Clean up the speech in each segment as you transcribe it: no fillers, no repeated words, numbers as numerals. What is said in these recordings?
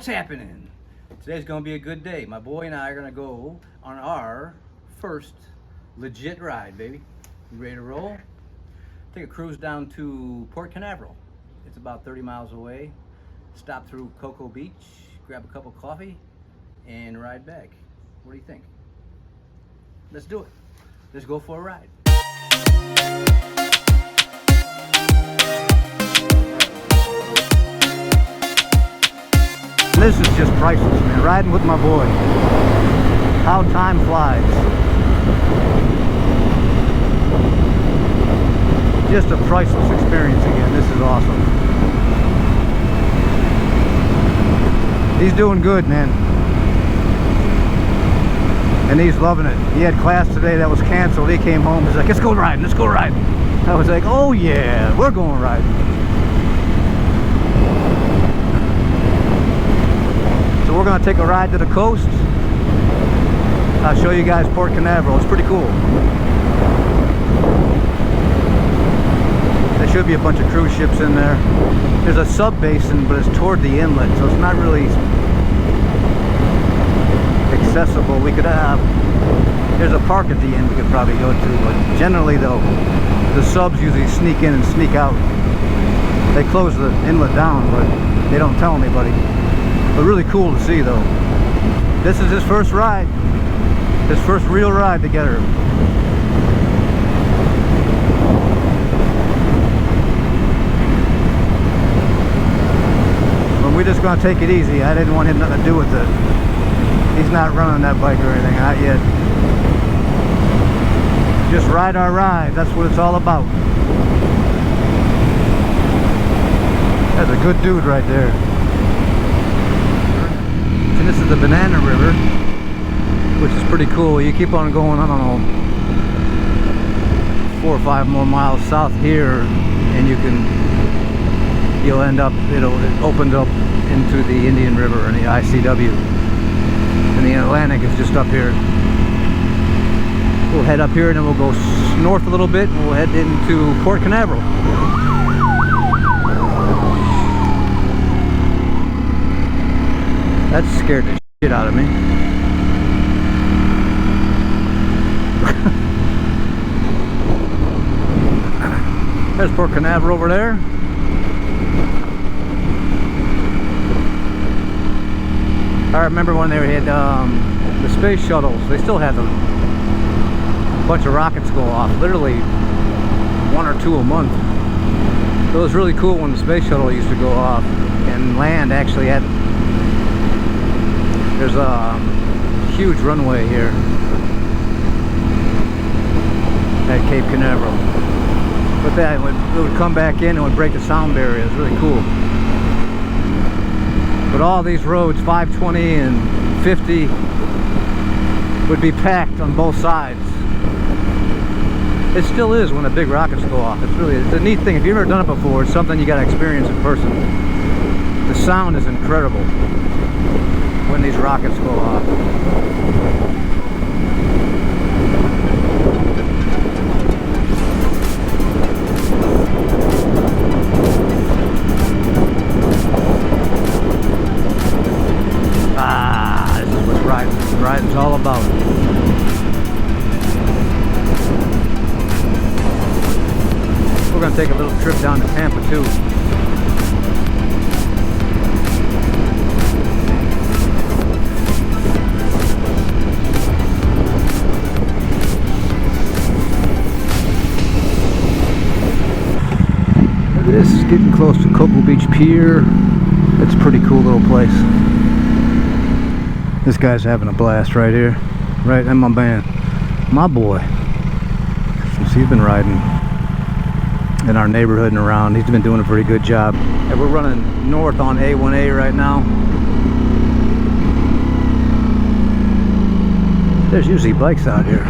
What's happening? Today's gonna be a good day. My boy and I are gonna go on our first legit ride, baby. You ready to roll? Take a cruise down to Port Canaveral. It's about 30 miles away. Stop through Cocoa Beach, grab a cup of coffee, and ride back. What do you think? Let's do it. Let's go for a ride. This is just priceless, man. Riding with my boy. How time flies. Just a priceless experience again. This is awesome. He's doing good, man. And he's loving it. He had class today that was canceled. He came home. He's like, let's go riding, let's go riding. I was like, oh yeah, we're going riding. So we're going to take a ride to the coast. I'll show you guys Port Canaveral. It's pretty cool. There should be a bunch of cruise ships in there. There's a sub-basin, but it's toward the inlet, so it's not really accessible. We could have, there's a park at the end we could probably go to, but generally though, the subs usually sneak in and sneak out. They close the inlet down, but they don't tell anybody. But really cool to see though. This is his first ride. His first real ride together. But we're just gonna take it easy. I didn't want him nothing to do with it. He's not running that bike or anything, not yet. Just ride our ride. That's what it's all about. That's a good dude right there. And this is the Banana River, which is pretty cool. You keep on going, I don't know, 4 or 5 more miles south here, and you'll end up, it opened up into the Indian River and the ICW. And the Atlantic is just up here. We'll head up here and then we'll go north a little bit and we'll head into Port Canaveral. That scared the shit out of me. There's Port Canaveral over there. I remember when they had the space shuttles, they still had a bunch of rockets go off, literally 1 or 2 a month. So it was really cool when the space shuttle used to go off, and land actually had, there's a huge runway here at Cape Canaveral. But that it would come back in and would break the sound barrier. It was really cool. But all these roads, 520 and 50, would be packed on both sides. It still is when the big rockets go off. It's a neat thing. If you've ever done it before, it's something you got to experience in person. The sound is incredible when these rockets go off. Riding's all about. We're going to take a little trip down to Tampa too. This is getting close to Cocoa Beach Pier. It's a pretty cool little place. This guy's having a blast right here. Right, and my man, my boy. Since he's been riding in our neighborhood and around, he's been doing a pretty good job. And we're running north on A1A right now. There's usually bikes out here.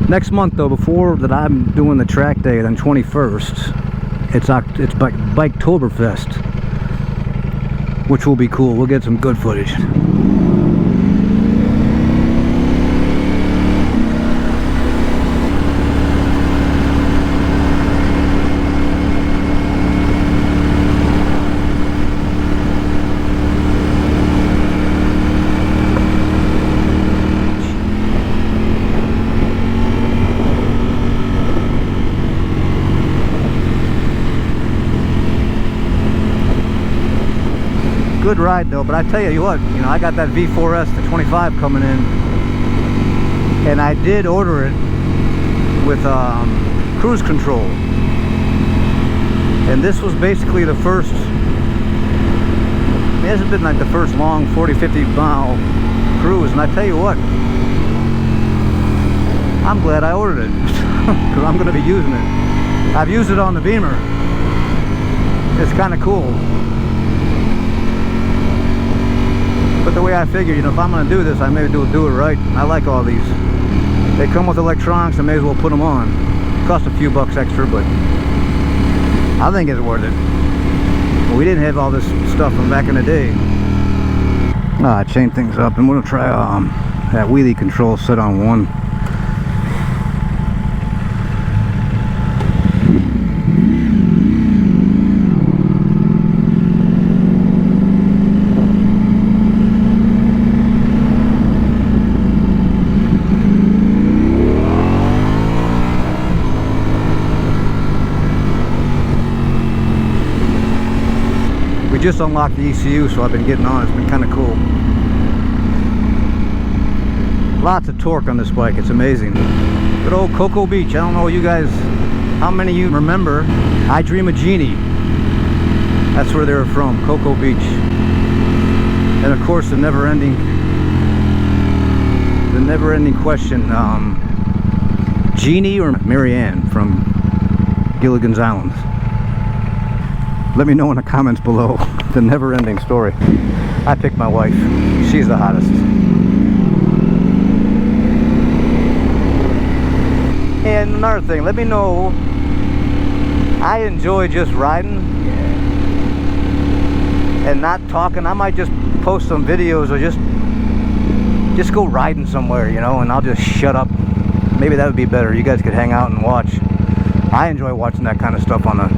Next month though, before that I'm doing the track day on 21st, it's Biketoberfest, which will be cool. We'll get some good footage. good ride though. But I tell you what, you know, I got that V4S, the 25 coming in, and I did order it with cruise control. And this was basically the first, it hasn't been like the first long 40-50 mile cruise. And I tell you what, I'm glad I ordered it because I'm going to be using it. I've used it on the Beamer. It's kind of cool. But the way I figure, you know, if I'm going to do this, I may do it right. I like all these. They come with electronics, I may as well put them on. Cost a few bucks extra, but I think it's worth it. We didn't have all this stuff from back in the day. I changed things up, and we're gonna try that wheelie control set on 1. Just unlocked the ECU, so I've been getting on. It's been kind of cool. Lots of torque on this bike. It's amazing. Good old Cocoa Beach. I don't know you guys, how many of you remember I Dream of Jeannie? That's where they were from, Cocoa Beach. And of course the never-ending question, Jeannie or Marianne from Gilligan's Island? Let me know in the comments below. The never-ending story. I picked my wife. She's the hottest. And another thing, let me know. I enjoy just riding and not talking. I might just post some videos or just go riding somewhere, you know, and I'll just shut up. Maybe that would be better. You guys could hang out and watch. I enjoy watching that kind of stuff on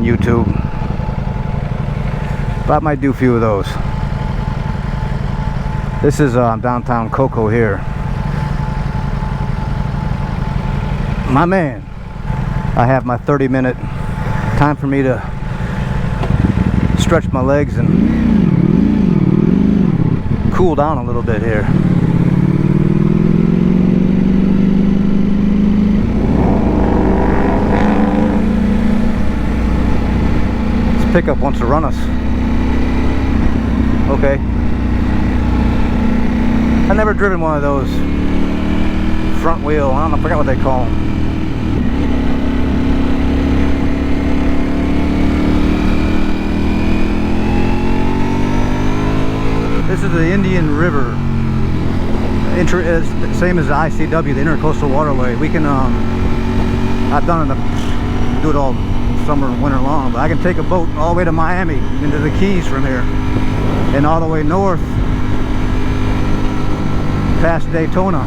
YouTube. But I might do a few of those. This is downtown Cocoa here. My man, I have my 30-minute time for me to stretch my legs and cool down a little bit here. Pickup wants to run us. Okay. I've never driven one of those front wheel, I don't know, I forgot what they call them. This is the Indian River. Same as the ICW, the Intercoastal Waterway. We can, I've done it, do it all summer and winter long, but I can take a boat all the way to Miami, into the Keys from here, and all the way north past Daytona,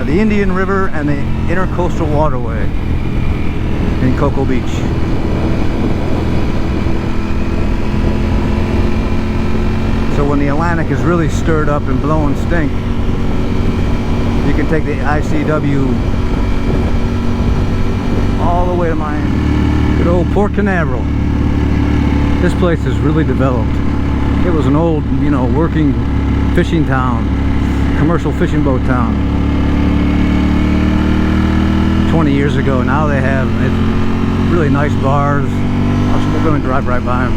the Indian River and the Intercoastal Waterway in Cocoa Beach. So when the Atlantic is really stirred up and blowing stink, you can take the ICW all the way to Miami. Good old Port Canaveral. This place is really developed. It was an old, you know, working fishing town, commercial fishing boat town 20 years ago. Now they have really nice bars. We're going to drive right by them.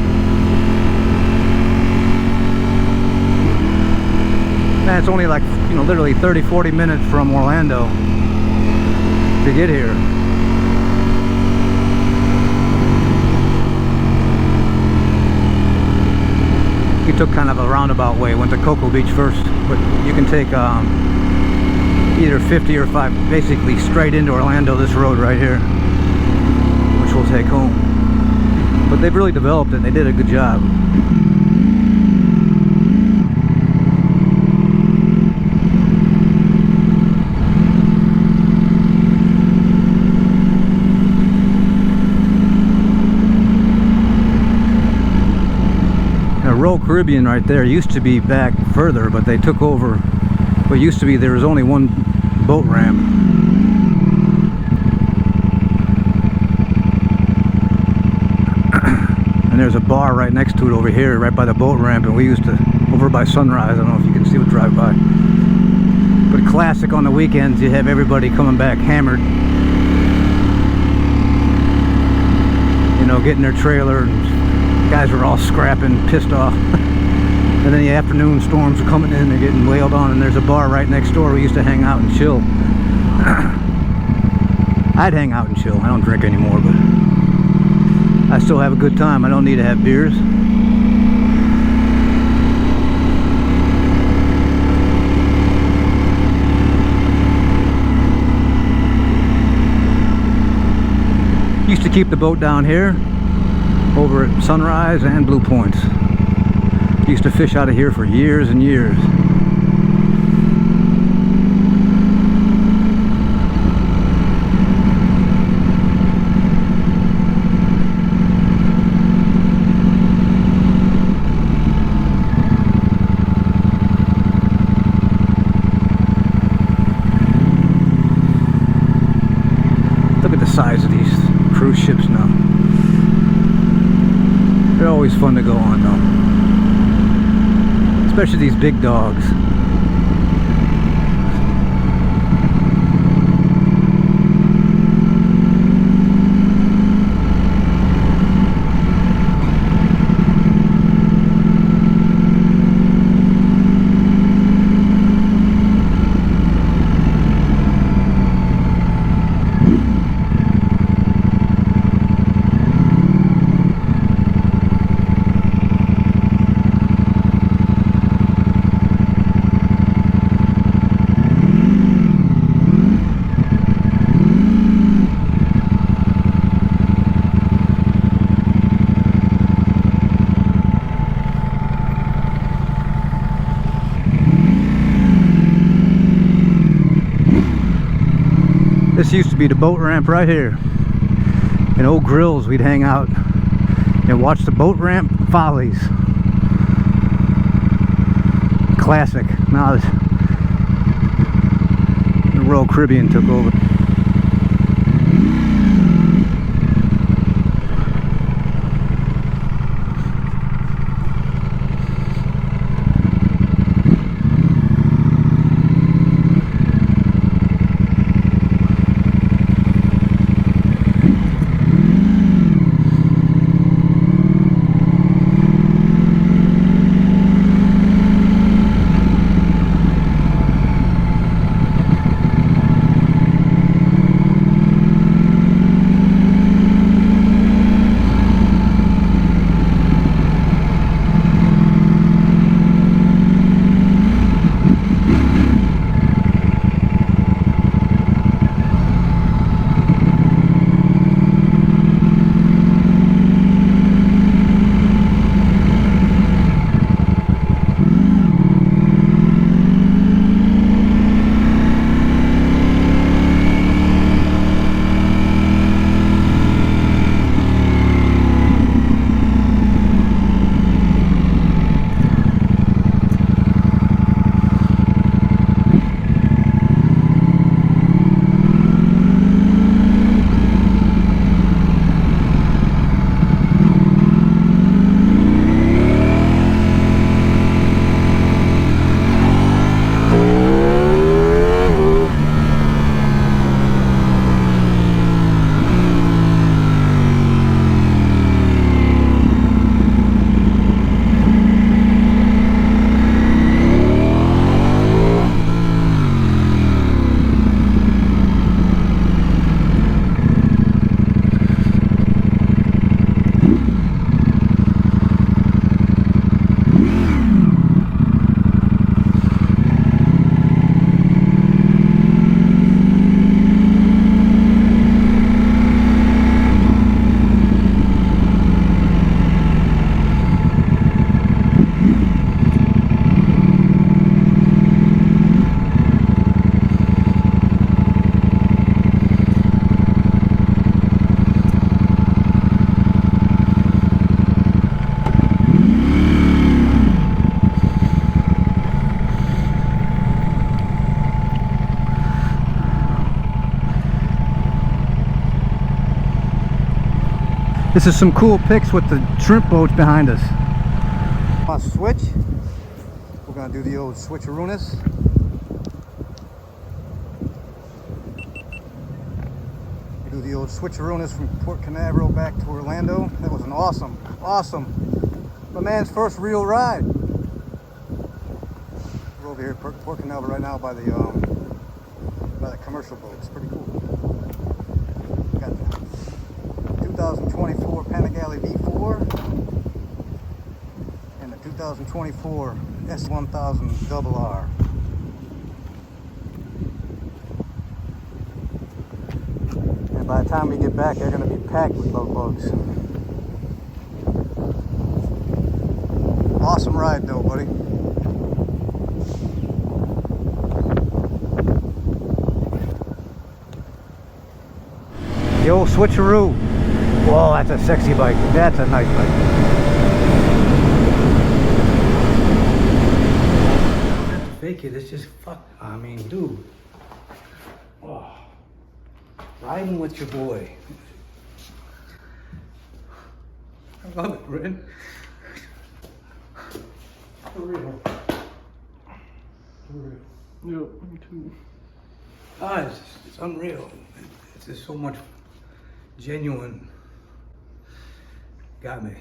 And it's only like, you know, literally 30-40 minutes from Orlando to get here. We took kind of a roundabout way, went to Cocoa Beach first, but you can take either 50 or 5, basically straight into Orlando, this road right here, which we'll take home. But they've really developed it, they did a good job. Royal Caribbean right there used to be back further, but they took over. What used to be, there was only one boat ramp. And there's a bar right next to it over here, right by the boat ramp, and we used to, over by Sunrise, I don't know if you can see it drive by. But classic on the weekends, you have everybody coming back hammered. You know, getting their trailer, and guys were all scrapping, pissed off. And then the afternoon storms are coming in, they're getting wailed on, and there's a bar right next door. We used to hang out and chill. I'd hang out and chill. I don't drink anymore, but I still have a good time. I don't need to have beers. Used to keep the boat down here over at Sunrise and Blue Points. Used to fish out of here for years and years. Look at the size of these cruise ships now. They're always fun to go on though. Especially these big dogs. This used to be the boat ramp right here. In old grills, we'd hang out and watch the boat ramp follies. Classic. Now the Royal Caribbean took over. This is some cool pics with the shrimp boats behind us. On switch, we're gonna do the old switcherooness. We do the old switcherooness from Port Canaveral back to Orlando. That was an awesome, my man's first real ride. We're over here at Port Canaveral right now by the commercial boat. It's pretty cool. We got the 2024 Panigale V4 and the 2024 S1000RR. And by the time we get back, they're going to be packed with love bugs. Awesome ride though, buddy. The old switcheroo. Whoa, that's a sexy bike. That's a nice bike. Fake it, it's just fuck. I mean, dude. Oh. Riding with your boy. I love it, Bryn. For real. For real. Yeah, me too. Ah, it's unreal. It's just so much genuine. Got me.